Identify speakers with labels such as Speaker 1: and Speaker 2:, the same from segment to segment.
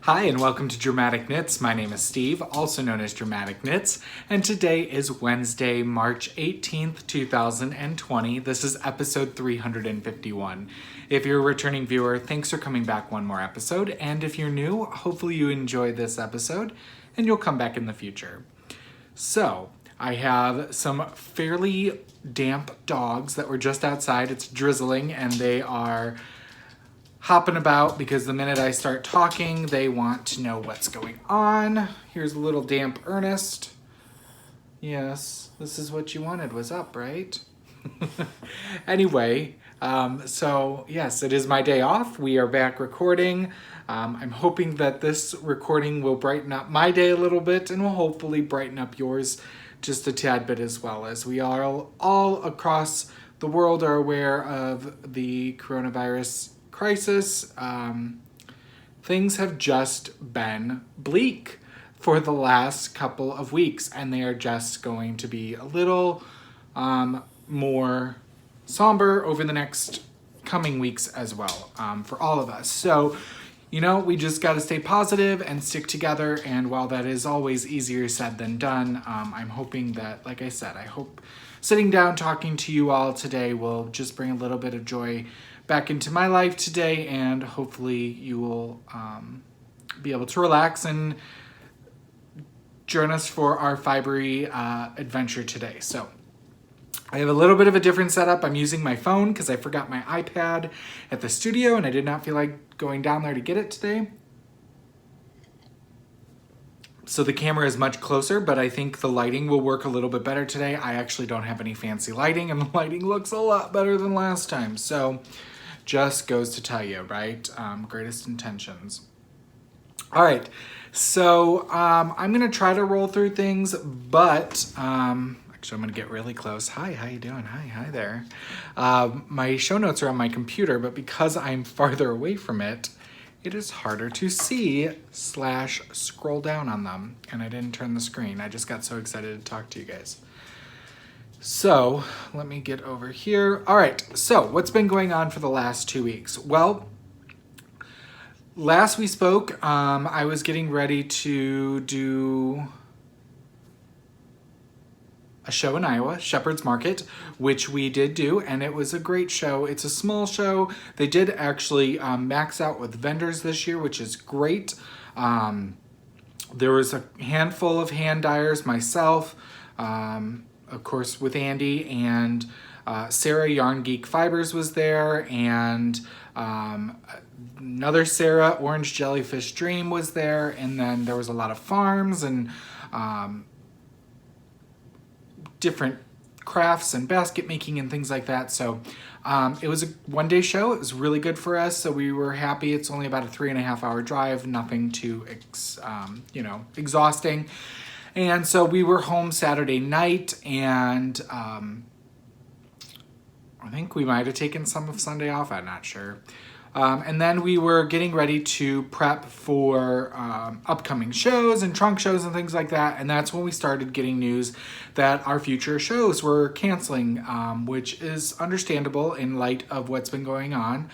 Speaker 1: Hi and welcome to Dramatic Knits. My name is Steve, also known as Dramatic Knits, and today is Wednesday, March 18th, 2020. This is episode 351. If you're a returning viewer, thanks for coming back one more episode, and if you're new, hopefully you enjoy this episode and you'll come back in the future. So, I have some fairly damp dogs that were just outside. It's drizzling and they are hopping about because the minute I start talking, they want to know what's going on. Here's a little damp Ernest. Yes, this is what you wanted was up, right? Anyway, so yes, it is my day off. We are back recording. I'm hoping that this recording will brighten up my day a little bit and will hopefully brighten up yours just a tad bit as well, as we are all across the world are aware of the coronavirus crisis. Things have just been bleak for the last couple of weeks, and they are just going to be a little more somber over the next coming weeks as well, for all of us. So, you know, we just got to stay positive and stick together, and while that is always easier said than done, I'm hoping that, like I said, I hope sitting down talking to you all today will just bring a little bit of joy back into my life today, and hopefully you will be able to relax and join us for our fibery adventure today. So I have a little bit of a different setup. I'm using my phone because I forgot my iPad at the studio and I did not feel like going down there to get it today. So the camera is much closer, but I think the lighting will work a little bit better today. I actually don't have any fancy lighting and the lighting looks a lot better than last time. So just goes to tell you, right? Greatest intentions. All right, so I'm gonna try to roll through things, but actually I'm gonna get really close. Hi, how you doing? Hi there. My show notes are on my computer, but because I'm farther away from it, it is harder to see / scroll down on them. And I didn't turn the screen. I just got so excited to talk to you guys. So let me get over here. All right, so what's been going on for the last 2 weeks? Well, last we spoke, I was getting ready to do a show in Iowa, Shepherd's Market, which we did do, and it was a great show. It's a small show. They did actually max out with vendors this year, which is great. There was a handful of hand dyers, myself, of course with Andy, and Sarah Yarn Geek Fibers was there, and another Sarah, Orange Jellyfish Dream, was there, and then there was a lot of farms and different crafts and basket making and things like that. So it was a one-day show. It was really good for us, so we were happy. It's only about a 3.5-hour drive, nothing too exhausting. And so we were home Saturday night, and I think we might have taken some of Sunday off, I'm not sure. And then we were getting ready to prep for upcoming shows and trunk shows and things like that. And that's when we started getting news that our future shows were canceling, which is understandable in light of what's been going on.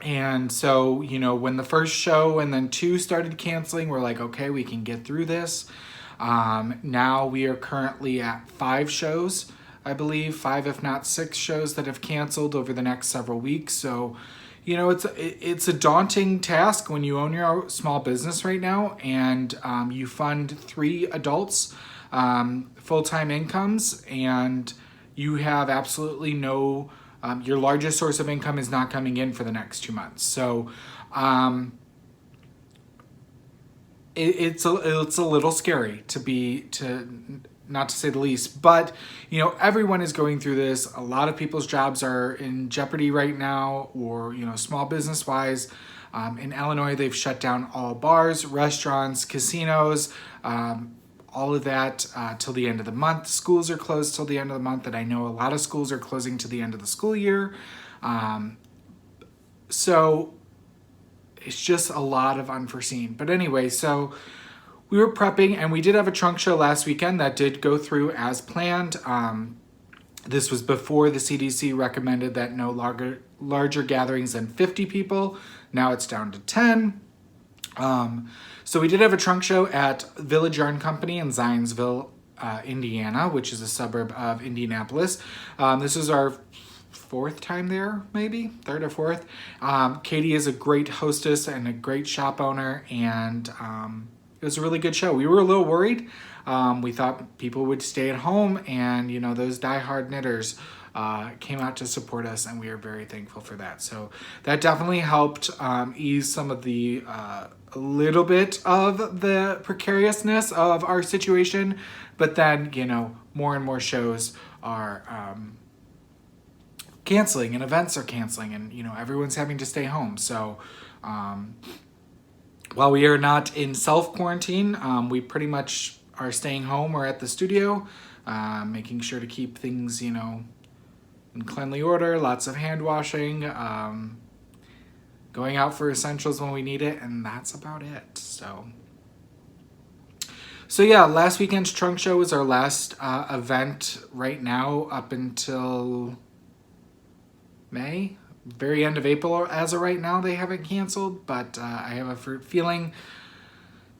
Speaker 1: And so, you know, when the first show and then 2 started canceling, we're like, okay, we can get through this. Now we are currently at 5 shows. I believe 5, if not 6 shows that have canceled over the next several weeks. So, you know, it's a daunting task when you own your small business right now, and you fund 3 adults, full-time incomes, and you have absolutely no, your largest source of income is not coming in for the next 2 months. So, it's a little scary not to say the least, but you know, everyone is going through this. A lot of people's jobs are in jeopardy right now, or you know, small business wise. In Illinois, they've shut down all bars, restaurants, casinos, all of that till the end of the month. Schools are closed till the end of the month, and I know a lot of schools are closing to the end of the school year. So it's just a lot of unforeseen. But anyway, so we were prepping, and we did have a trunk show last weekend that did go through as planned. This was before the CDC recommended that no larger gatherings than 50 people. Now it's down to 10. So we did have a trunk show at Village Yarn Company in Zionsville, Indiana, which is a suburb of Indianapolis. This is our fourth time there, maybe third or fourth. Katie is a great hostess and a great shop owner, and it was a really good show. We were a little worried. We thought people would stay at home, and those diehard knitters came out to support us, and we are very thankful for that. So that definitely helped ease some of the a little bit of the precariousness of our situation. But then, more and more shows are canceling, and events are canceling, and everyone's having to stay home. So while we are not in self-quarantine, we pretty much are staying home or at the studio, making sure to keep things, in cleanly order, lots of hand washing, going out for essentials when we need it, and that's about it. So yeah, last weekend's trunk show was our last event right now up until May. Very end of April as of right now. They haven't canceled, but I have a feeling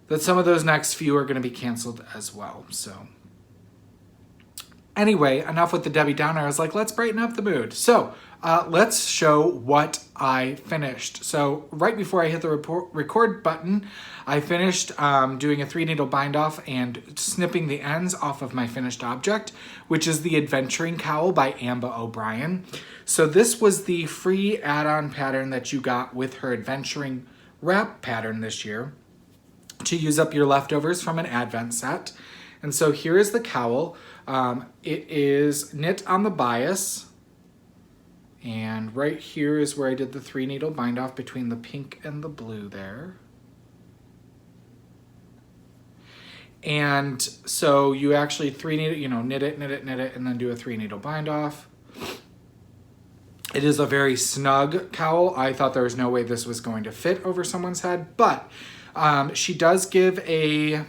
Speaker 1: that some of those next few are going to be canceled as well. So anyway, enough with the Debbie Downer. I was like, let's brighten up the mood. So let's show what I finished. So right before I hit the record button, I finished doing a 3-needle bind off and snipping the ends off of my finished object, which is the Adventuring Cowl by Amba O'Brien. So this was the free add-on pattern that you got with her Adventuring wrap pattern this year to use up your leftovers from an advent set. And so here is the cowl. It is knit on the bias. And right here is where I did the 3-needle bind off between the pink and the blue there. And so you actually 3-needle, knit it, and then do a 3-needle bind off. It is a very snug cowl. I thought there was no way this was going to fit over someone's head, but she does give a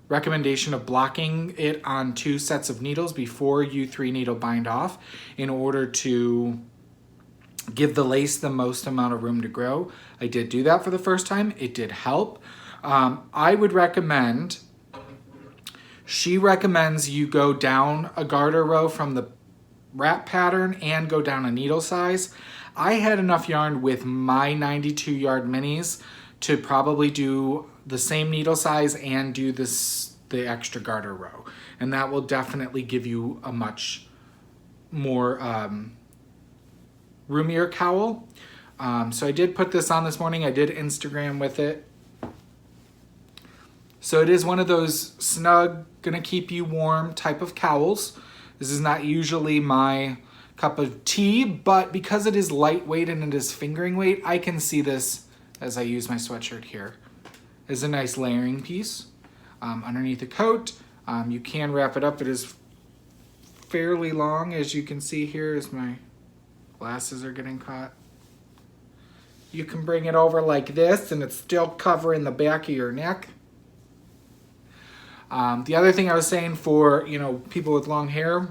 Speaker 1: recommendation of blocking it on 2 sets of needles before you 3-needle bind off in order to give the lace the most amount of room to grow. I did do that for the first time. It did help. I would recommend, she recommends you go down a garter row from the wrap pattern and go down a needle size. I had enough yarn with my 92 yard minis to probably do the same needle size and do the extra garter row. And that will definitely give you a much more roomier cowl. So I did put this on this morning. I did Instagram with it. So it is one of those snug, gonna keep you warm type of cowls. This is not usually my cup of tea, but because it is lightweight and it is fingering weight, I can see this as I use my sweatshirt here. It's a nice layering piece. Underneath the coat, you can wrap it up. It is fairly long, as you can see here as my glasses are getting caught. You can bring it over like this and it's still covering the back of your neck. The other thing I was saying for, people with long hair,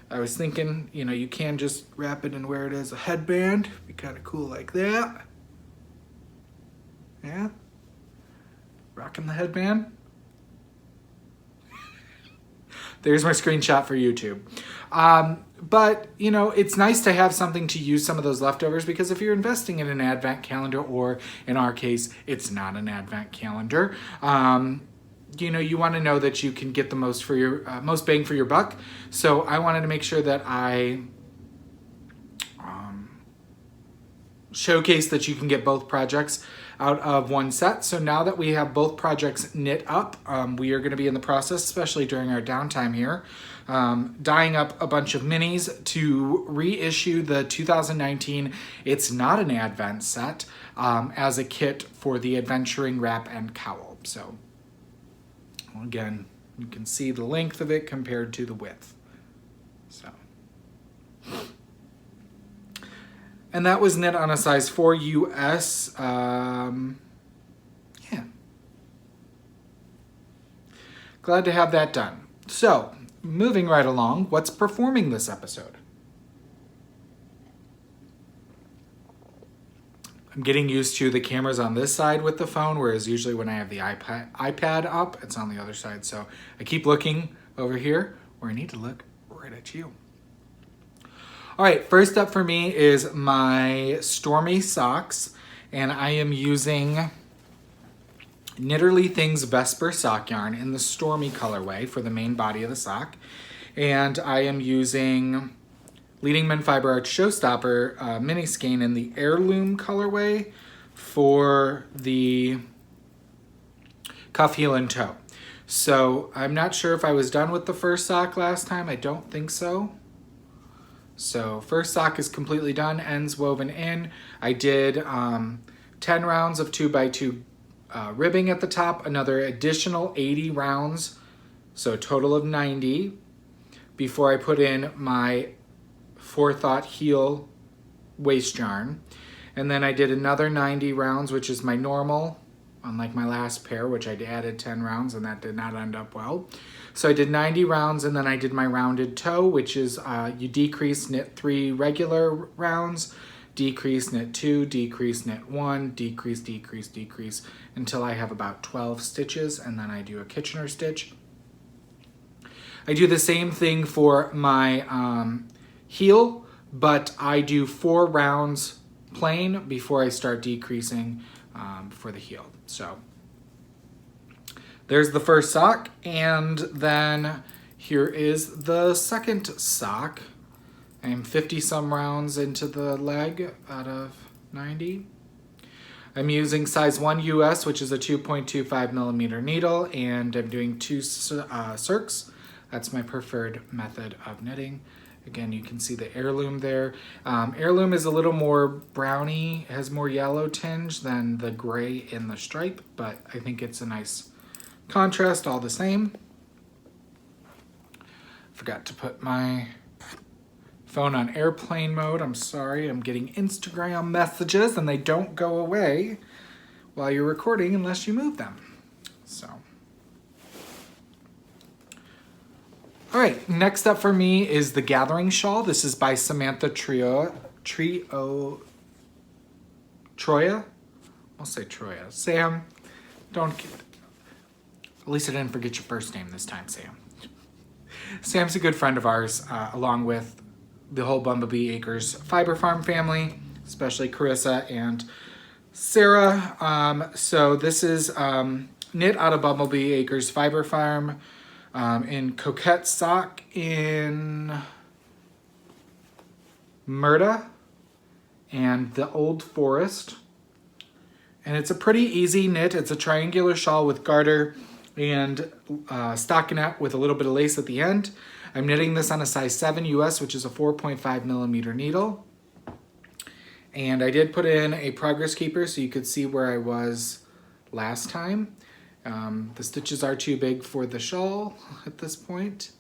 Speaker 1: I was thinking, you can just wrap it and wear it as a headband. Be kind of cool like that. Yeah. Rocking the headband. There's my screenshot for YouTube. But, it's nice to have something to use some of those leftovers, because if you're investing in an advent calendar, or in our case, it's not an advent calendar, you want to know that you can get the most for your most bang for your buck. So I wanted to make sure that I showcase that you can get both projects out of one set. So now that we have both projects knit up, we are going to be in the process, especially during our downtime here, dyeing up a bunch of minis to reissue the 2019 It's Not an Advent set as a kit for the Adventuring Wrap and Cowl. So again, you can see the length of it compared to the width. So, and that was knit on a size 4 US. Yeah. Glad to have that done. So, moving right along, what's performing this episode? I'm getting used to the cameras on this side with the phone, whereas usually when I have the iPad up, it's on the other side. So I keep looking over here where I need to look right at you. All right, first up for me is my Stormy socks, and I am using Knitterly Things Vesper sock yarn in the Stormy colorway for the main body of the sock. And I am using Leading Men Fiber Arts Showstopper mini skein in the Heirloom colorway for the cuff, heel, and toe. So I'm not sure if I was done with the first sock last time. I don't think so. So first sock is completely done, ends woven in. I did 10 rounds of 2x2 ribbing at the top, another additional 80 rounds, so a total of 90, before I put in my Forethought heel waist yarn. And then I did another 90 rounds, which is my normal, unlike my last pair, which I added 10 rounds, and that did not end up well. So I did 90 rounds, and then I did my rounded toe, which is you decrease, knit 3 regular rounds, decrease, knit 2, decrease, knit 1, decrease, decrease, decrease, until I have about 12 stitches, and then I do a Kitchener stitch. I do the same thing for my heel, but I do 4 rounds plain before I start decreasing for the heel. So there's the first sock, and then here is the second sock. I'm 50 some rounds into the leg out of 90. I'm using size 1 US, which is a 2.25 millimeter needle, and I'm doing 2 circs. That's my preferred method of knitting. Again, you can see the Heirloom there. Heirloom is a little more browny, has more yellow tinge than the gray in the stripe, but I think it's a nice contrast all the same. Forgot to put my phone on airplane mode. I'm sorry, I'm getting Instagram messages and they don't go away while you're recording unless you move them. So. All right, next up for me is the Gathering Shawl. This is by Samantha Troya. I'll say Troya. Sam, don't get, at least I didn't forget your first name this time, Sam. Sam's a good friend of ours, along with the whole Bumblebee Acres Fiber Farm family, especially Carissa and Sarah. So this is knit out of Bumblebee Acres Fiber Farm in Coquette Sock in Murda and the Old Forest. And it's a pretty easy knit. It's a triangular shawl with garter and stockinette with a little bit of lace at the end. I'm knitting this on a size 7 US, which is a 4.5 millimeter needle. And I did put in a progress keeper so you could see where I was last time. The stitches are too big for the shawl at this point.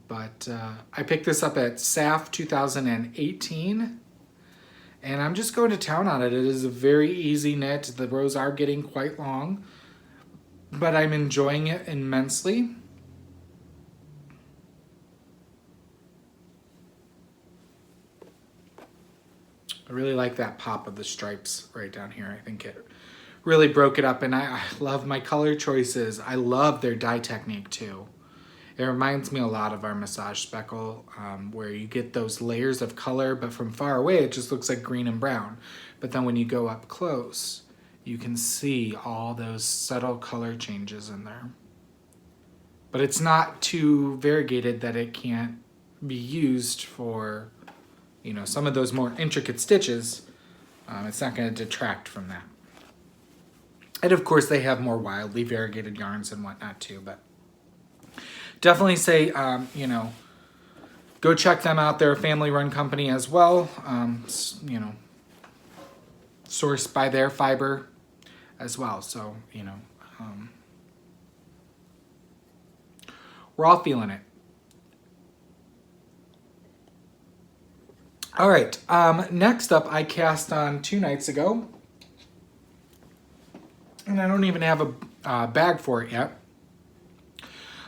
Speaker 1: But I picked this up at SAF 2018. And I'm just going to town on it. It is a very easy knit. The rows are getting quite long, but I'm enjoying it immensely. I really like that pop of the stripes right down here. I think it really broke it up, and I love my color choices. I love their dye technique too. It reminds me a lot of our massage speckle, where you get those layers of color, but from far away it just looks like green and brown. But then when you go up close, you can see all those subtle color changes in there. But it's not too variegated that it can't be used for, you know, some of those more intricate stitches. It's not going to detract from that. And of course they have more wildly variegated yarns and whatnot too, but definitely say, you know, go check them out. They're a family-run company as well. You know, sourced by their fiber as well. So, you know, we're all feeling it. All right, next up I cast on 2 nights ago. And I don't even have a bag for it yet.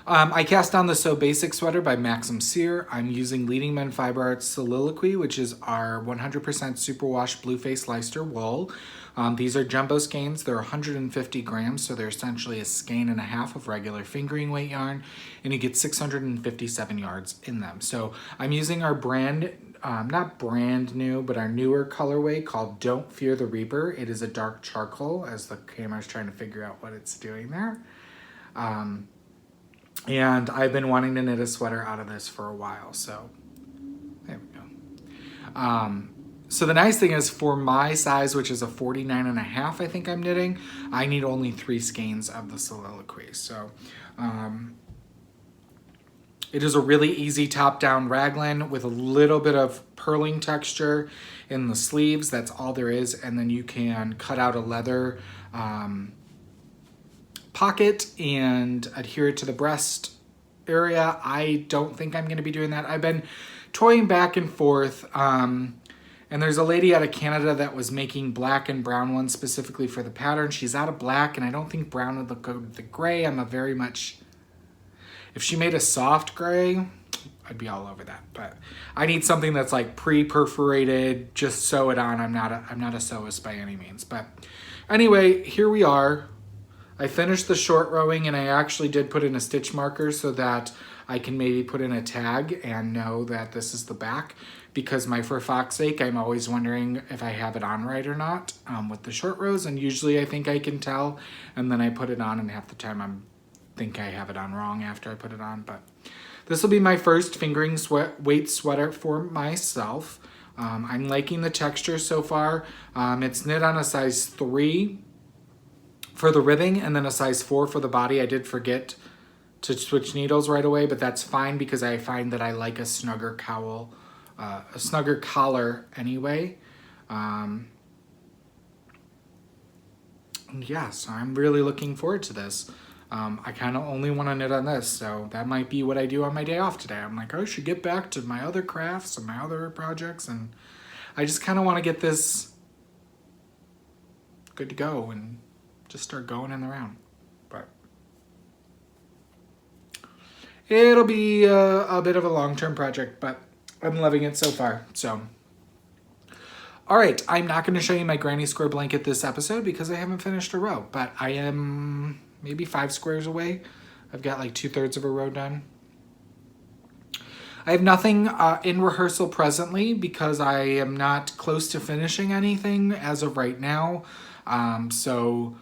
Speaker 1: I cast on the So Basic sweater by Maxim Sear. I'm using Leading Men Fiber Arts Soliloquy, which is our 100% superwash Blueface Leicester wool. These are jumbo skeins. They're 150 grams, so they're essentially a skein and a half of regular fingering weight yarn, and you get 657 yards in them. So I'm using our not brand new, but our newer colorway called Don't Fear the Reaper. It is a dark charcoal, as the camera's trying to figure out what it's doing there. And I've been wanting to knit a sweater out of this for a while, so there we go. So the nice thing is, for my size, which is a 49.5, I think I'm knitting, I need only 3 skeins of the Soliloquy. So it is a really easy top-down raglan with a little bit of purling texture in the sleeves. That's all there is. And then you can cut out a leather pocket and adhere it to the breast area. I don't think I'm going to be doing that. I've been toying back and forth. And there's a lady out of Canada that was making black and brown ones specifically for the pattern. She's out of black, and I don't think brown would look good with the gray. I'm a very much... If she made a soft gray, I'd be all over that. But I need something that's like pre-perforated, just sew it on. I'm not a sewist by any means. But anyway, here we are. I finished the short rowing, and I actually did put in a stitch marker so that I can maybe put in a tag and know that this is the back, because for fox sake, I'm always wondering if I have it on right or not with the short rows, and usually I think I can tell, and then I put it on, and half the time I think I have it on wrong after I put it on. But this will be my first fingering weight sweater for myself. I'm liking the texture so far. It's knit on a size 3 for the ribbing, and then a size 4 for the body. I did forget to switch needles right away, but that's fine because I find that I like a snugger cowl, a snugger collar anyway. And yeah, so I'm really looking forward to this. I kind of only want to knit on this, so that might be what I do on my day off today. I'm like, I should get back to my other crafts and my other projects, and I just kind of want to get this good to go and just start going in the round. But it'll be a bit of a long-term project, but I'm loving it so far. So, all right, I'm not going to show you my granny square blanket this episode because I haven't finished a row, but I am maybe 5 squares away. I've got like 2/3 of a row done. I have nothing in rehearsal presently because I am not close to finishing anything as of right now. So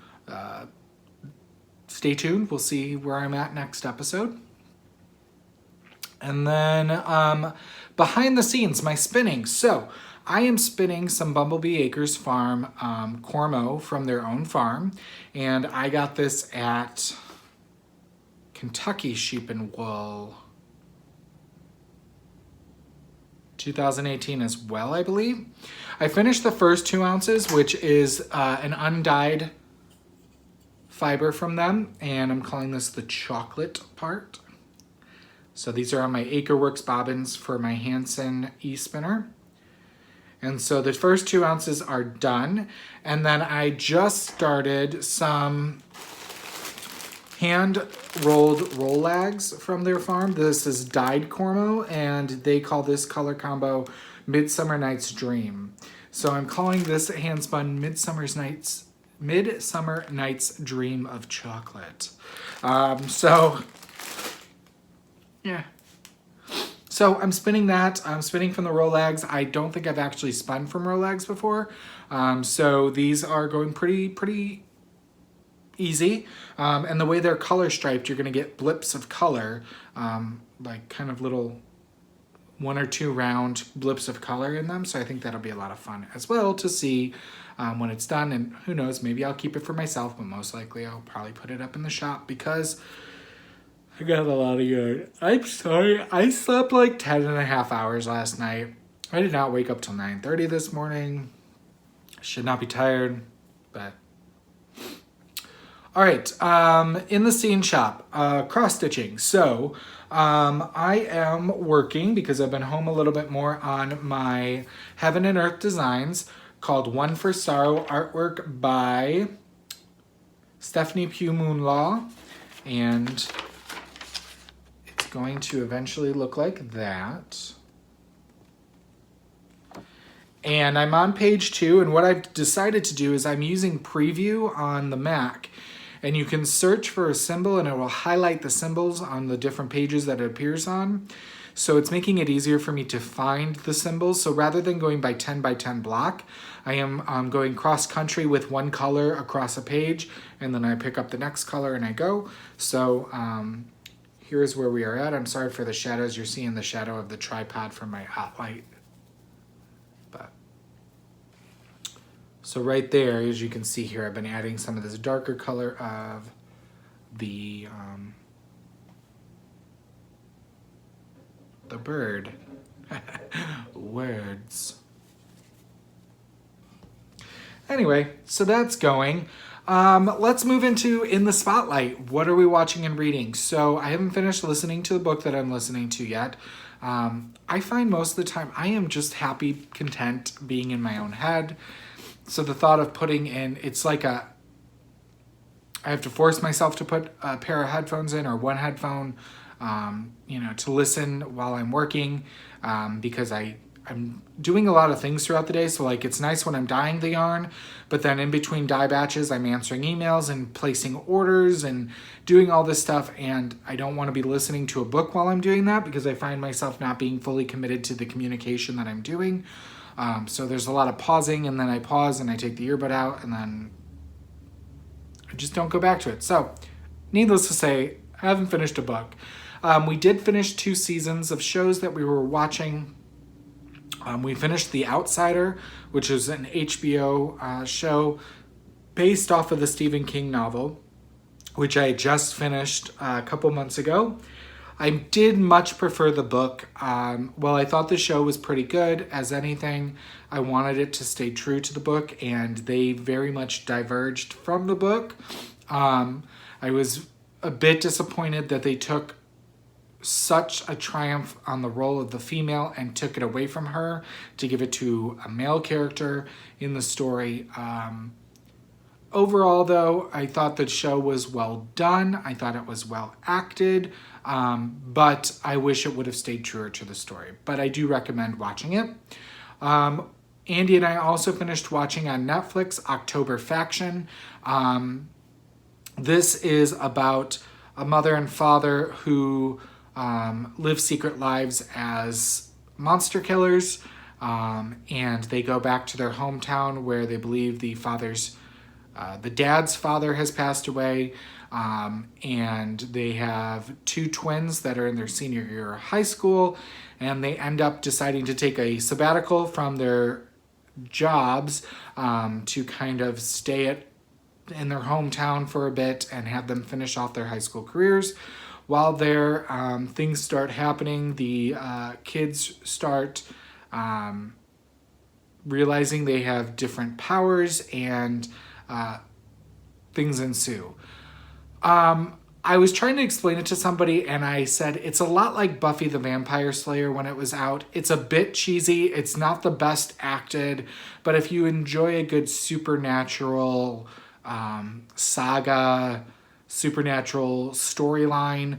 Speaker 1: stay tuned. We'll see where I'm at next episode. And then behind the scenes, my spinning. So I am spinning some Bumblebee Acres Farm Cormo from their own farm. And I got this at Kentucky Sheep and Wool 2018 as well, I believe. I finished the first 2 ounces, which is an undyed fiber from them. And I'm calling this the chocolate part. So these are on my Acreworks bobbins for my Hanson e-spinner. And so the first 2 ounces are done. And then I just started some hand-rolled Rollags from their farm. This is dyed Cormo, and they call this color combo Midsummer Night's Dream. So I'm calling this hand-spun Midsummer Night's Dream of Chocolate. Yeah. So I'm spinning that. I'm spinning from the Rollags. I don't think I've actually spun from Rollags before. So these are going pretty easy. And the way they're color striped, you're going to get blips of color, like kind of little 1 or 2 round blips of color in them. So I think that'll be a lot of fun as well to see when it's done. And who knows, maybe I'll keep it for myself, but most likely I'll probably put it up in the shop because I got a lot of yarn. I'm sorry, I slept like 10.5 hours last night. I did not wake up till 9:30 this morning. Should not be tired, but... All right, in the scene shop, cross-stitching. So I am working, because I've been home a little bit more, on my Heaven and Earth designs called One for Sorrow, artwork by Stephanie Pugh Moonlaw. And going to eventually look like that. And I'm on page 2, and what I've decided to do is I'm using Preview on the Mac, and you can search for a symbol and it will highlight the symbols on the different pages that it appears on. So it's making it easier for me to find the symbols. So rather than going by 10 by 10 block, I am going cross country with one color across a page, and then I pick up the next color and I go. So here's where we are at. I'm sorry for the shadows. You're seeing the shadow of the tripod from my hot light. So right there, as you can see here, I've been adding some of this darker color of the bird. Words. Anyway, so that's going. Let's move into In the Spotlight. What are we watching and reading? So I haven't finished listening to the book that I'm listening to yet. I find most of the time I am just happy, content being in my own head. So the thought of putting in, it's like I have to force myself to put a pair of headphones in or one headphone, to listen while I'm working, because I'm doing a lot of things throughout the day. So like it's nice when I'm dyeing the yarn, but then in between dye batches, I'm answering emails and placing orders and doing all this stuff. And I don't want to be listening to a book while I'm doing that because I find myself not being fully committed to the communication that I'm doing. So there's a lot of pausing, and then I pause and I take the earbud out, and then I just don't go back to it. So needless to say, I haven't finished a book. We did finish 2 seasons of shows that we were watching. We finished The Outsider, which is an HBO show based off of the Stephen King novel, which I just finished a couple months ago. I did much prefer the book. While I thought the show was pretty good as anything, I wanted it to stay true to the book, and they very much diverged from the book. I was a bit disappointed that they took such a triumph on the role of the female and took it away from her to give it to a male character in the story. Overall, though, I thought the show was well done. I thought it was well acted, but I wish it would have stayed truer to the story. But I do recommend watching it. Andy and I also finished watching on Netflix October Faction. This is about a mother and father who live secret lives as monster killers, and they go back to their hometown where they believe the dad's father has passed away, and they have 2 twins that are in their senior year of high school, and they end up deciding to take a sabbatical from their jobs to kind of stay in their hometown for a bit and have them finish off their high school careers. While there, things start happening. The kids start realizing they have different powers, and things ensue. I was trying to explain it to somebody, and I said it's a lot like Buffy the Vampire Slayer when it was out. It's a bit cheesy. It's not the best acted, but if you enjoy a good supernatural saga, supernatural storyline,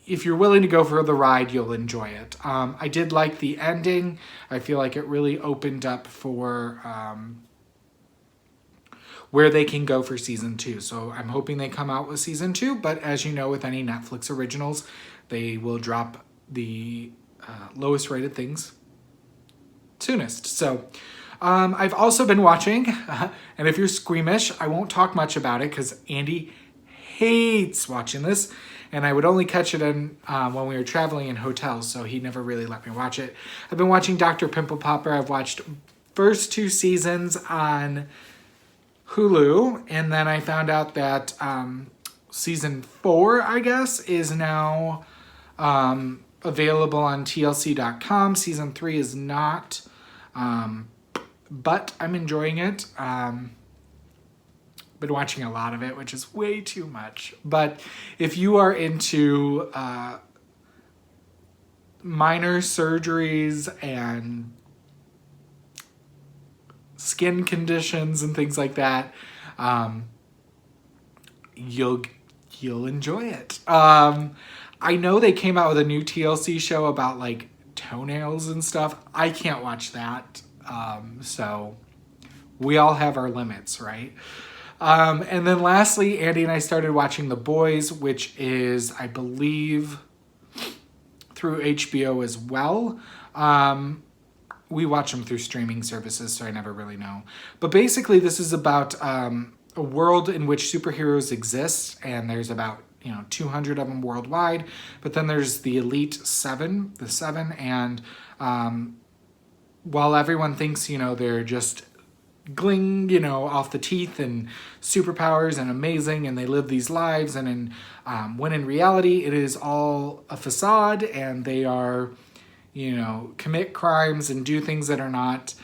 Speaker 1: if you're willing to go for the ride, you'll enjoy it. I did like the ending. I feel like it really opened up for where they can go for season 2. So I'm hoping they come out with season 2, but as you know, with any Netflix originals, they will drop the lowest rated things soonest. So I've also been watching, and if you're squeamish, I won't talk much about it because Andy hates watching this, and I would only catch it in when we were traveling in hotels, so he never really let me watch it. I've been watching Dr. Pimple Popper. I've watched first 2 seasons on Hulu, and then I found out that season 4, I guess, is now available on TLC.com. Season 3 is not, but I'm enjoying it. Been watching a lot of it, which is way too much. But if you are into minor surgeries and skin conditions and things like that, you'll you'll enjoy it. I know they came out with a new TLC show about like toenails and stuff. I can't watch that. So we all have our limits, right? And then lastly, Andy and I started watching The Boys, which is, I believe, through HBO as well. We watch them through streaming services, so I never really know. But basically, this is about a world in which superheroes exist, and there's about 200 of them worldwide. But then there's the Elite Seven, the Seven, and while everyone thinks they're just gling, off the teeth and superpowers and amazing, and they live these lives, and when in reality it is all a facade, and they are commit crimes and do things that are not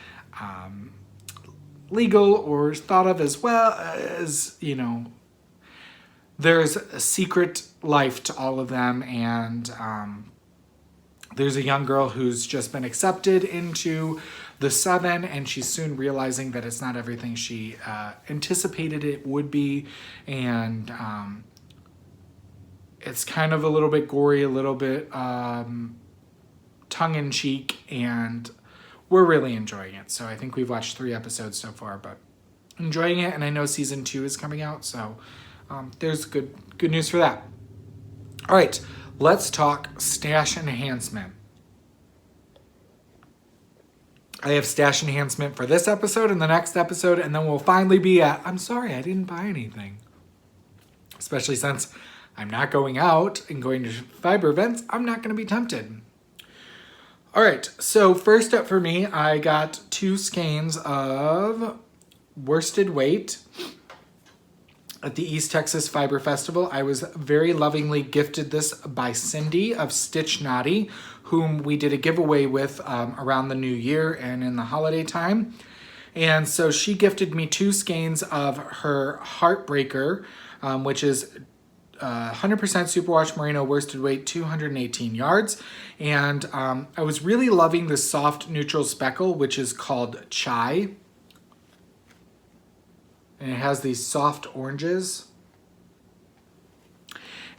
Speaker 1: legal or thought of as well as, there's a secret life to all of them. And there's a young girl who's just been accepted into the Seven, and she's soon realizing that it's not everything she anticipated it would be. And it's kind of a little bit gory, a little bit tongue-in-cheek, and we're really enjoying it. So I think we've watched 3 episodes so far, but enjoying it. And I know season 2 is coming out, so there's good news for that. All right, let's talk stash enhancement. I have stash enhancement for this episode and the next episode, and then we'll finally be at, I'm sorry, I didn't buy anything. Especially since I'm not going out and going to fiber events, I'm not going to be tempted. All right, so first up for me, I got 2 skeins of worsted weight at the East Texas Fiber Festival. I was very lovingly gifted this by Cindy of Stitch Naughty, whom we did a giveaway with around the new year and in the holiday time. And so she gifted me 2 skeins of her Heartbreaker, which is 100% superwash merino worsted weight, 218 yards. And I was really loving the soft neutral speckle, which is called Chai. And it has these soft oranges.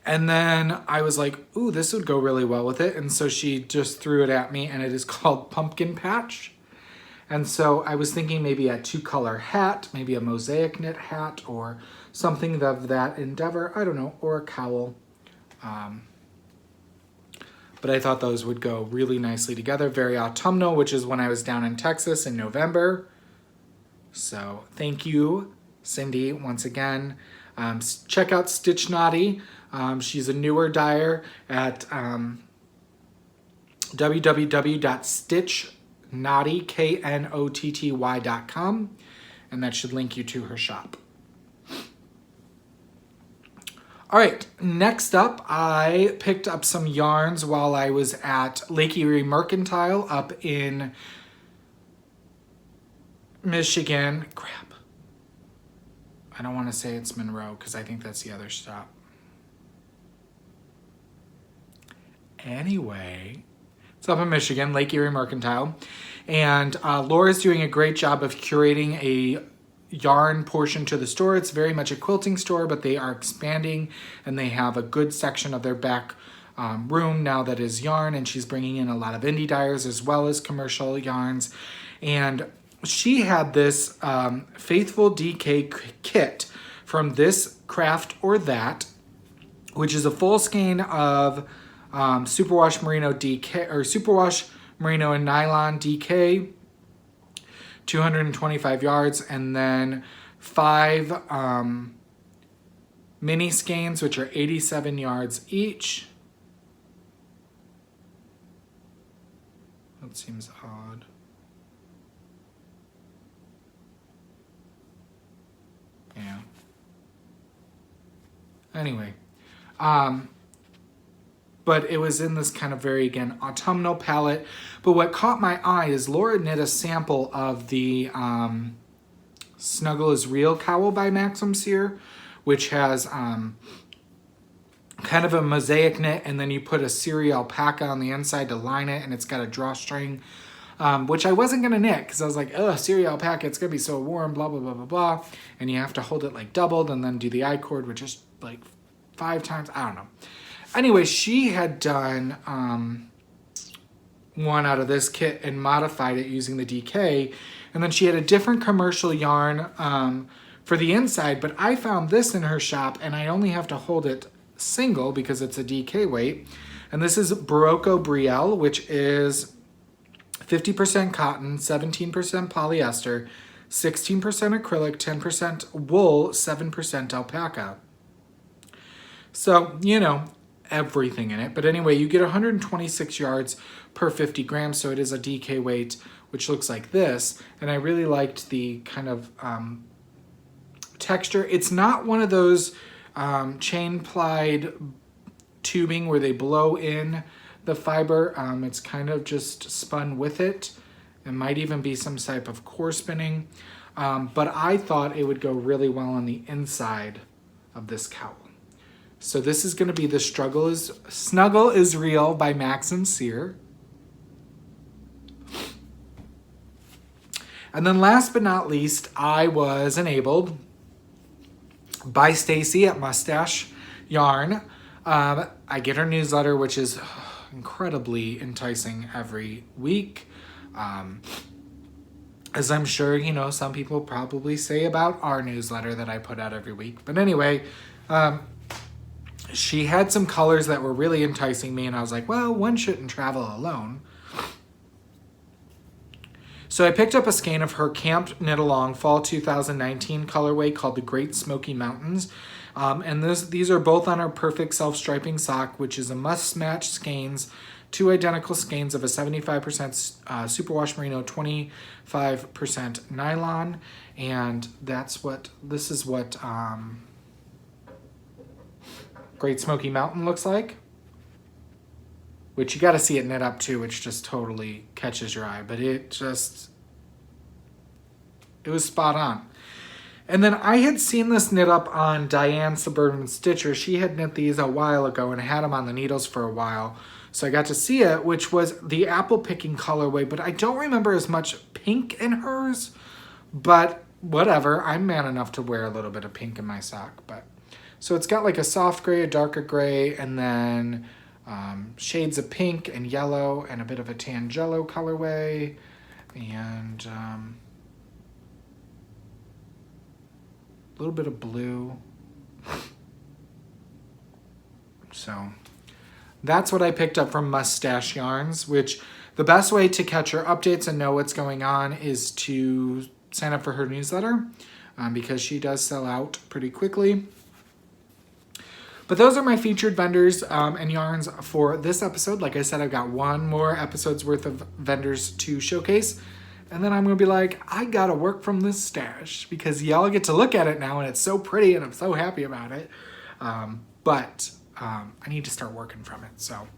Speaker 1: And then I was like, ooh, this would go really well with it. And so she just threw it at me, and it is called Pumpkin Patch. And so I was thinking maybe a 2-color hat, maybe a mosaic knit hat, or something of that endeavor. I don't know, or a cowl. But I thought those would go really nicely together. Very autumnal, which is when I was down in Texas in November. So thank you, Cindy, once again. Check out Stitch Naughty. She's a newer dyer at www.stitchnaughty.com, and that should link you to her shop. All right, next up, I picked up some yarns while I was at Lake Erie Mercantile up in Michigan. Crap. I don't want to say it's Monroe because I think that's the other stop. Anyway, it's up in Michigan, Lake Erie Mercantile. And Laura's doing a great job of curating a yarn portion to the store. It's very much a quilting store, but they are expanding, and they have a good section of their back room now that is yarn, and she's bringing in a lot of indie dyers as well as commercial yarns. And she had this Faithful DK kit from This Craft or That, which is a full skein of superwash merino DK, or superwash merino and nylon DK, 225 yards, and then 5 mini skeins, which are 87 yards each. That seems odd. Yeah. Anyway, but it was in this kind of very, again, autumnal palette. But what caught my eye is Laura knit a sample of the Snuggle is Real cowl by Maxim Sear, which has kind of a mosaic knit, and then you put a Syria alpaca on the inside to line it, and it's got a drawstring, which I wasn't going to knit because I was like, oh, Syria alpaca, it's going to be so warm, blah, blah, blah, blah, blah. And you have to hold it like doubled and then do the I-cord, which is like 5 times. I don't know. Anyway, she had done one out of this kit and modified it using the DK. And then she had a different commercial yarn for the inside, but I found this in her shop and I only have to hold it single because it's a DK weight. And this is Barocco Brielle, which is 50% cotton, 17% polyester, 16% acrylic, 10% wool, 7% alpaca. So, everything in it. But anyway, you get 126 yards per 50 grams, so it is a DK weight, which looks like this. And I really liked the kind of texture. It's not one of those chain-plied tubing where they blow in the fiber. It's kind of just spun with it. It might even be some type of core spinning. But I thought it would go really well on the inside of this cowl. So this is going to be the Snuggle is Real by Max and Cyr. And then last but not least, I was enabled by Stacy at Mustache Yarn. I get her newsletter, which is incredibly enticing every week. As I'm sure, some people probably say about our newsletter that I put out every week. But anyway, she had some colors that were really enticing me, and I was like, well, one shouldn't travel alone. So I picked up a skein of her Camp Knit Along Fall 2019 colorway called the Great Smoky Mountains. And these are both on our Perfect Self-Striping Sock, which is a must-match skeins, 2 identical skeins of a 75% superwash merino, 25% nylon. And this is what Great Smoky Mountain looks like. Which you got to see it knit up too, which just totally catches your eye. But it was spot on. And then I had seen this knit up on Diane Suburban Stitcher. She had knit these a while ago and had them on the needles for a while. So I got to see it, which was the apple picking colorway. But I don't remember as much pink in hers. But whatever. I'm man enough to wear a little bit of pink in my sock. So it's got like a soft gray, a darker gray, and then shades of pink and yellow and a bit of a Tangelo colorway and a little bit of blue. So that's what I picked up from Mustache Yarns, which the best way to catch her updates and know what's going on is to sign up for her newsletter because she does sell out pretty quickly. But those are my featured vendors and yarns for this episode. Like I said, I've got one more episode's worth of vendors to showcase. And then I'm going to be like, I got to work from this stash because y'all get to look at it now and it's so pretty and I'm so happy about it. But I need to start working from it. So,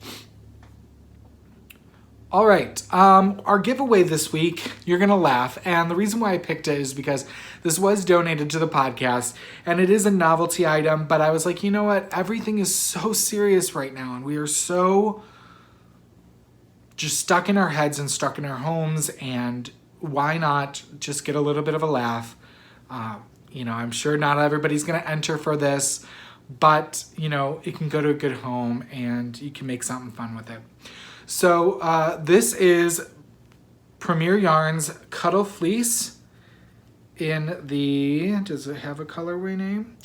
Speaker 1: all right. Our giveaway this week, you're going to laugh. And the reason why I picked it is because this was donated to the podcast and it is a novelty item. But I was like, you know what? Everything is so serious right now. And we are so just stuck in our heads and stuck in our homes. And why not just get a little bit of a laugh? I'm sure not everybody's going to enter for this. But, it can go to a good home and you can make something fun with it. So this is Premier Yarns Cuddle Fleece in the, does it have a colorway name?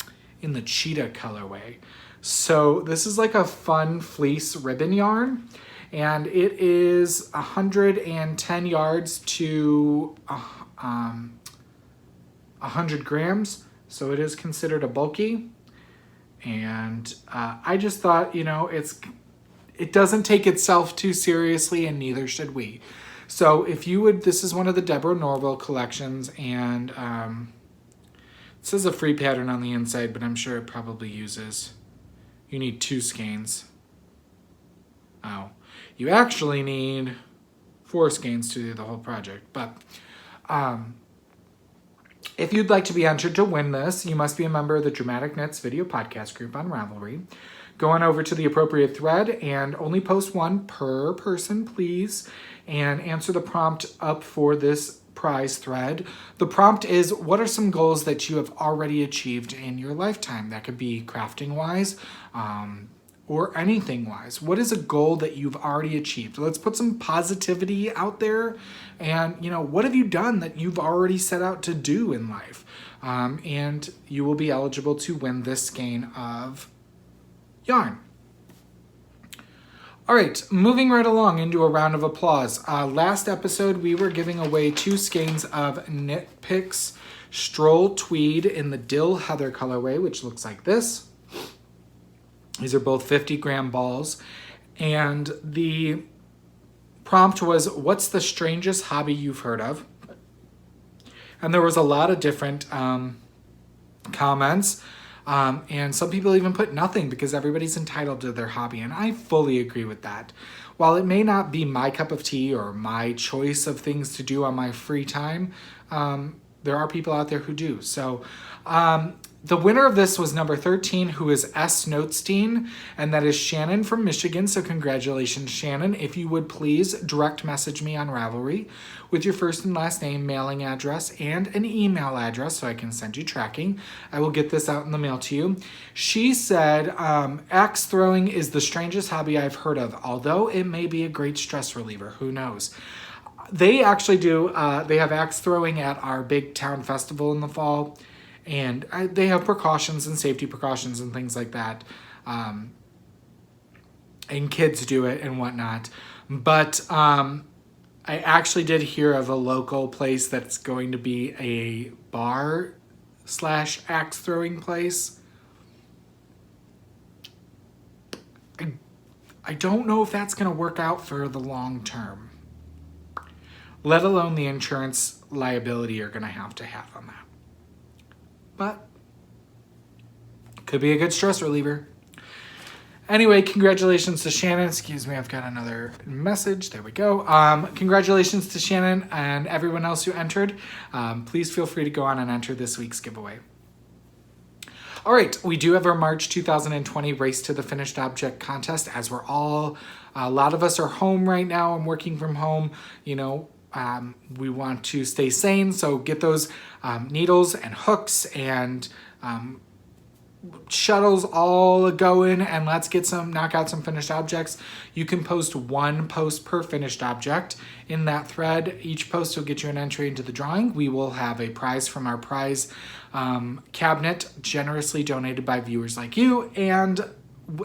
Speaker 1: In the Cheetah colorway. So this is like a fun fleece ribbon yarn. And it is 110 yards to 100 grams. So it is considered a bulky. And I just thought, it doesn't take itself too seriously, and neither should we. So if you would, this is one of the Deborah Norville collections, and it says a free pattern on the inside, but I'm sure it probably uses, you need 2 skeins. Oh, you actually need 4 skeins to do the whole project. But if you'd like to be entered to win this, you must be a member of the Dramatic Knits video podcast group on Ravelry. Go on over to the appropriate thread and only post 1 per person, please, and answer the prompt up for this prize thread. The prompt is, what are some goals that you have already achieved in your lifetime? That could be crafting wise, or anything wise. What is a goal that you've already achieved? Let's put some positivity out there. And, what have you done that you've already set out to do in life? And you will be eligible to win this skein of yarn. All right, moving right along into a round of applause. Last episode, we were giving away 2 skeins of Knit Picks Stroll Tweed in the Dill Heather colorway, which looks like this. These are both 50-gram balls. And the prompt was, what's the strangest hobby you've heard of? And there was a lot of different comments. And some people even put nothing because everybody's entitled to their hobby. And I fully agree with that. While it may not be my cup of tea or my choice of things to do on my free time, there are people out there who do. So the winner of this was number 13, who is S. Notestein, and that is Shannon from Michigan. So congratulations, Shannon. If you would please direct message me on Ravelry with your first and last name, mailing address, and an email address so I can send you tracking. I will get this out in the mail to you. She said, axe throwing is the strangest hobby I've heard of, although it may be a great stress reliever. Who knows? They actually do. They have axe throwing at our big town festival in the fall. And they have precautions and safety precautions and things like that. And kids do it and whatnot. But I actually did hear of a local place that's going to be a bar / axe throwing place. I don't know if that's going to work out for the long term. Let alone the insurance liability you're going to have on that. But could be a good stress reliever. Anyway, congratulations to Shannon. Excuse me, I've got another message. There we go. Congratulations to Shannon and everyone else who entered. Please feel free to go on and enter this week's giveaway. All right, we do have our March 2020 Race to the Finished Object contest, as we're all, a lot of us are home right now and working from home, we want to stay sane, so get those needles and hooks and shuttles all going, and let's knock out some finished objects. You can post 1 post per finished object in that thread. Each post will get you an entry into the drawing. We will have a prize from our prize cabinet, generously donated by viewers like you, and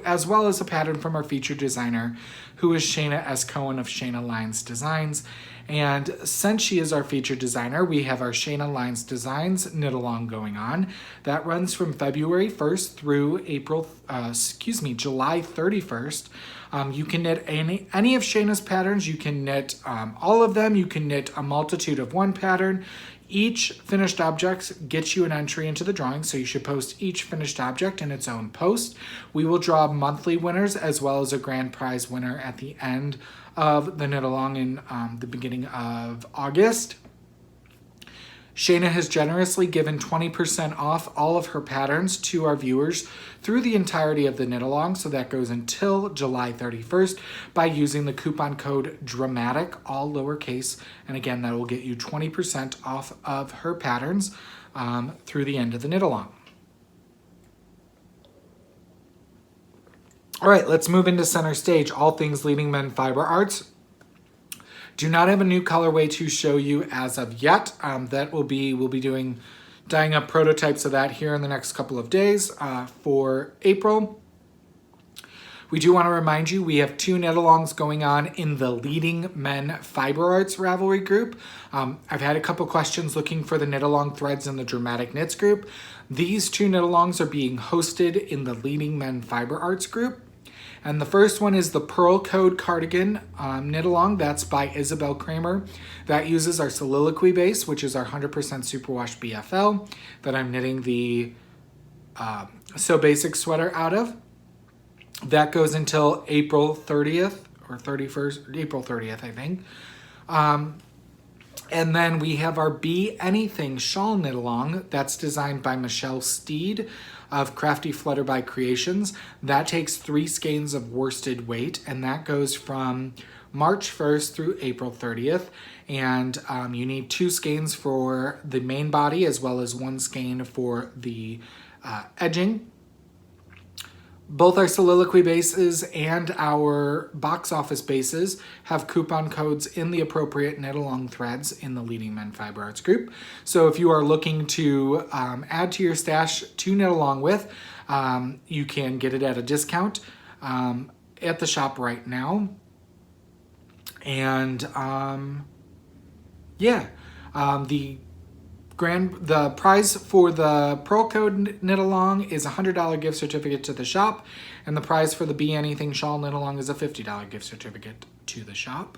Speaker 1: as well as a pattern from our featured designer, who is Shayna S. Cohen of Shayna Lines Designs. And since she is our featured designer, we have our Shayna Lines Designs knit along going on. That runs from February 1st through July 31st. You can knit any of Shayna's patterns. You can knit all of them. You can knit a multitude of one pattern. Each finished object gets you an entry into the drawing, so you should post each finished object in its own post. We will draw monthly winners as well as a grand prize winner at the end of the knit along in the beginning of August. Shayna has generously given 20% off all of her patterns to our viewers through the entirety of the knit along, so that goes until July 31st, by using the coupon code DRAMATIC, all lowercase, and again, that will get you 20% off of her patterns through the end of the knit along. All right, let's move into center stage, all things Leading Men Fiber Arts. Do not have a new colorway to show you as of yet. We'll be dyeing up prototypes of that here in the next couple of days for April. We do want to remind you, we have 2 knit-alongs going on in the Leading Men Fiber Arts Ravelry group. I've had a couple questions looking for the knit-along threads in the Dramatic Knits group. These 2 knit-alongs are being hosted in the Leading Men Fiber Arts group. And the first one is the Pearl Code Cardigan knit-along. That's by Isabel Kramer. That uses our soliloquy base, which is our 100% superwash BFL that I'm knitting the So Basic sweater out of. That goes until April 30th or 31st, April 30th, I think. And then we have our Be Anything shawl knit-along. That's designed by Michelle Steed of Crafty Flutterby Creations. That takes 3 skeins of worsted weight, and that goes from March 1st through April 30th. And you need 2 skeins for the main body as well as 1 skein for the edging. Both our soliloquy bases and our box office bases have coupon codes in the appropriate knit-along threads in the Leading Men Fiber Arts group. So if you are looking to add to your stash to knit along with, you can get it at a discount at the shop right now. And the prize for the Pearl Code Knit Along is a $100 gift certificate to the shop, and the prize for the Be Anything Shawl Knit Along is a $50 gift certificate to the shop.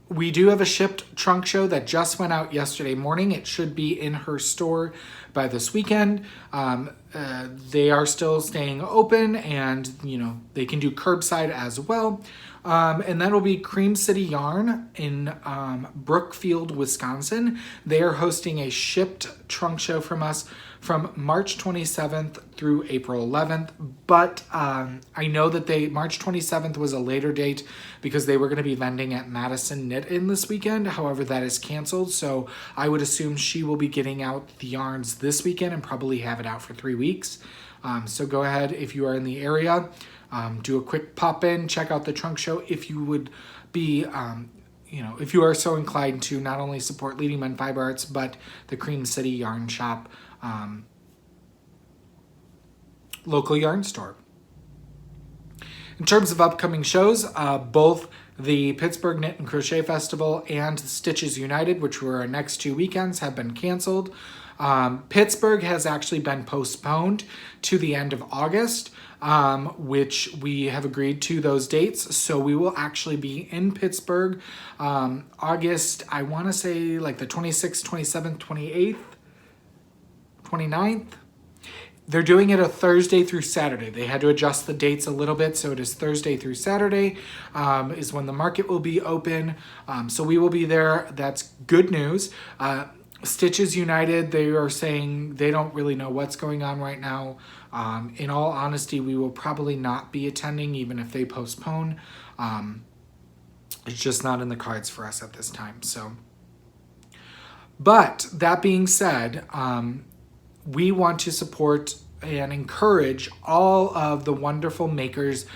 Speaker 1: We do have a shipped trunk show that just went out yesterday morning. It should be in her store by this weekend. They are still staying open, and they can do curbside as well. And that'll be Cream City Yarn in Brookfield, Wisconsin. They are hosting a shipped trunk show from us from March 27th through April 11th. But I know that March 27th was a later date because they were going to be vending at Madison Knit-In this weekend. However, that is canceled. So I would assume she will be getting out the yarns this weekend and probably have it out for 3 weeks. So go ahead if you are in the area. Do a quick pop in, check out the trunk show if you would be, if you are so inclined to not only support Leading Men Fiber Arts, but the Cream City Yarn Shop local yarn store. In terms of upcoming shows, both the Pittsburgh Knit and Crochet Festival and Stitches United, which were our next 2 weekends, have been canceled. Pittsburgh has actually been postponed to the end of August, which we have agreed to those dates. So we will actually be in Pittsburgh August, I want to say like the 26th, 27th, 28th, 29th. They're doing it a Thursday through Saturday. They had to adjust the dates a little bit, so it is Thursday through Saturday is when the market will be open. So we will be there. That's good news. Stitches United, they are saying they don't really know what's going on right now. In all honesty, we will probably not be attending even if they postpone. It's just not in the cards for us at this time. So, but that being said, we want to support and encourage all of the wonderful makers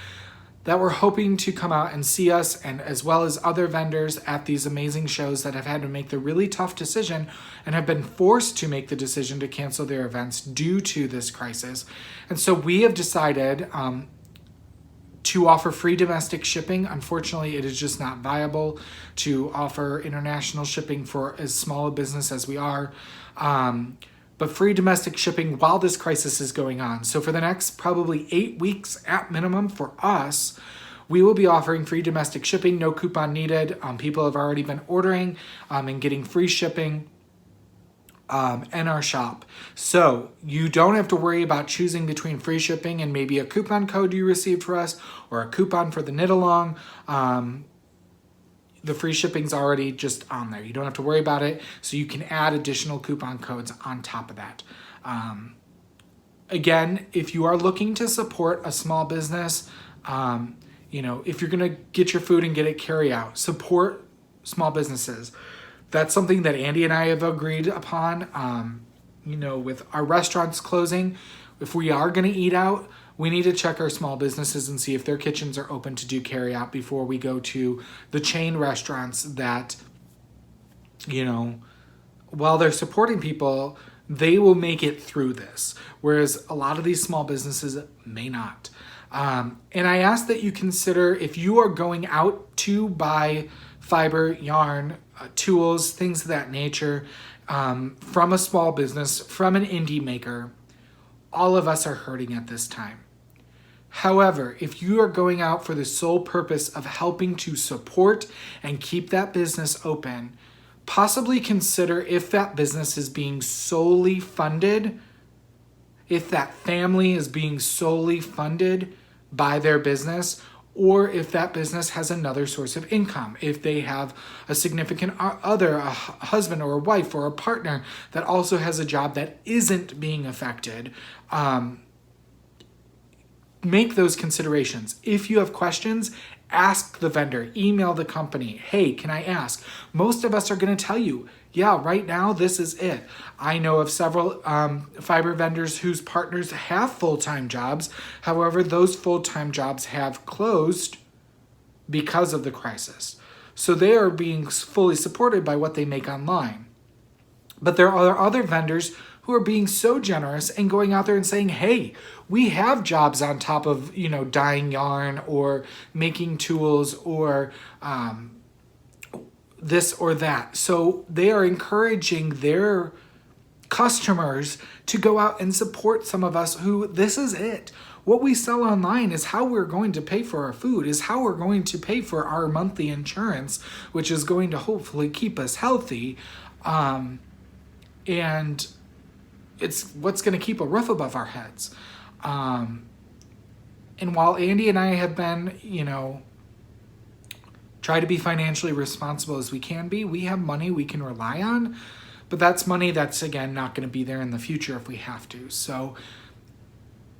Speaker 1: that were hoping to come out and see us, and as well as other vendors at these amazing shows that have had to make the really tough decision and have been forced to make the decision to cancel their events due to this crisis. And so we have decided to offer free domestic shipping. Unfortunately, it is just not viable to offer international shipping for as small a business as we are. But free domestic shipping while this crisis is going on. So for the next probably 8 weeks at minimum for us, we will be offering free domestic shipping, no coupon needed. People have already been ordering and getting free shipping in our shop. So you don't have to worry about choosing between free shipping and maybe a coupon code you received for us or a coupon for the knit along. The free shipping's already just on there. You don't have to worry about it. So you can add additional coupon codes on top of that. Again, if you are looking to support a small business, if you're going to get your food and get it carry out, support small businesses. That's something that Andy and I have agreed upon. With our restaurants closing, if we are going to eat out, we need to check our small businesses and see if their kitchens are open to do carry out before we go to the chain restaurants that, while they're supporting people, they will make it through this. Whereas a lot of these small businesses may not. And I ask that you consider if you are going out to buy fiber, yarn, tools, things of that nature, from a small business, from an indie maker, all of us are hurting at this time. However, if you are going out for the sole purpose of helping to support and keep that business open, possibly consider if that business is being solely funded, if that family is being solely funded by their business, or if that business has another source of income, if they have a significant other, a husband or a wife or a partner that also has a job that isn't being affected. make those considerations. If you have questions, ask the vendor, email the company. Hey, can I ask? Most of us are going to tell you, yeah, right now this is it. I know of several fiber vendors whose partners have full-time jobs. However, those full-time jobs have closed because of the crisis. So they are being fully supported by what they make online. But there are other vendors who are being so generous and going out there and saying, hey, we have jobs on top of, dyeing yarn or making tools or this or that. So they are encouraging their customers to go out and support some of us who this is it. What we sell online is how we're going to pay for our food, is how we're going to pay for our monthly insurance, which is going to hopefully keep us healthy. And it's what's going to keep a roof above our heads. And while Andy and I have been, try to be financially responsible as we can be, we have money we can rely on, but that's money that's, again, not going to be there in the future if we have to. So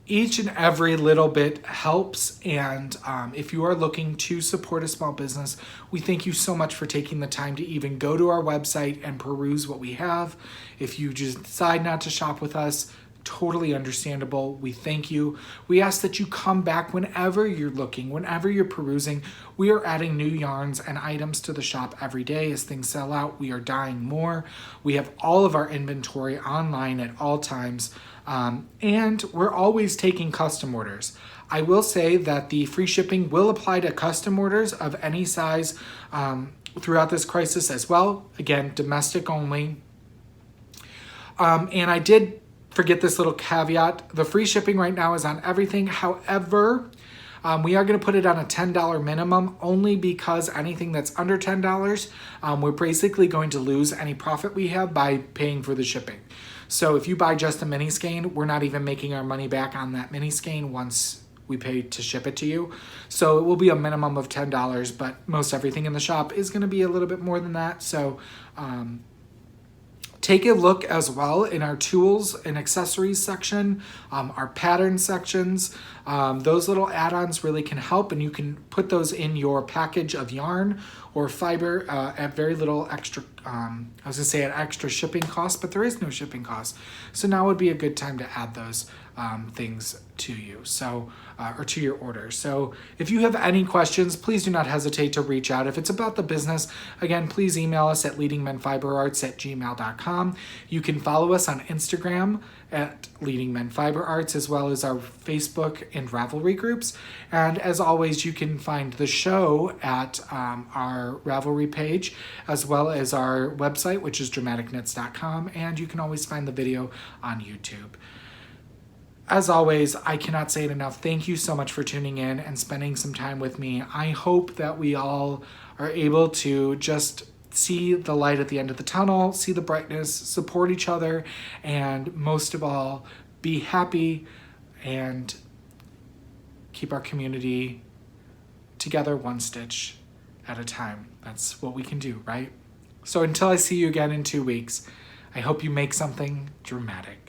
Speaker 1: each and every little bit helps. And if you are looking to support a small business, we thank you so much for taking the time to even go to our website and peruse what we have. If you just decide not to shop with us, totally understandable. We thank you. We ask that you come back whenever you're looking, whenever you're perusing. We are adding new yarns and items to the shop every day as things sell out. We are dyeing more. We have all of our inventory online at all times. And we're always taking custom orders. I will say that the free shipping will apply to custom orders of any size throughout this crisis as well. Again, domestic only. And I did forget this little caveat. The free shipping right now is on everything. However, we are going to put it on a $10 minimum only because anything that's under $10, we're basically going to lose any profit we have by paying for the shipping. So if you buy just a mini skein, we're not even making our money back on that mini skein once we pay to ship it to you. So it will be a minimum of $10, but most everything in the shop is going to be a little bit more than that. So take a look as well in our tools and accessories section, our pattern sections. Those little add-ons really can help, and you can put those in your package of yarn or fiber at very little extra, I was gonna say at extra shipping cost, but there is no shipping cost. So now would be a good time to add those things to you, so or to your order. So if you have any questions, please do not hesitate to reach out. If it's about the business, again, please email us at leadingmenfiberarts@gmail.com. You can follow us on Instagram at Leading Men Fiber Arts, as well as our Facebook and Ravelry groups. And as always, you can find the show at our Ravelry page, as well as our website, which is dramaticknits.com. And you can always find the video on YouTube. As always, I cannot say it enough. Thank you so much for tuning in and spending some time with me. I hope that we all are able to just see the light at the end of the tunnel, see the brightness, support each other, and most of all, be happy and keep our community together one stitch at a time. That's what we can do, right? So until I see you again in 2 weeks, I hope you make something dramatic.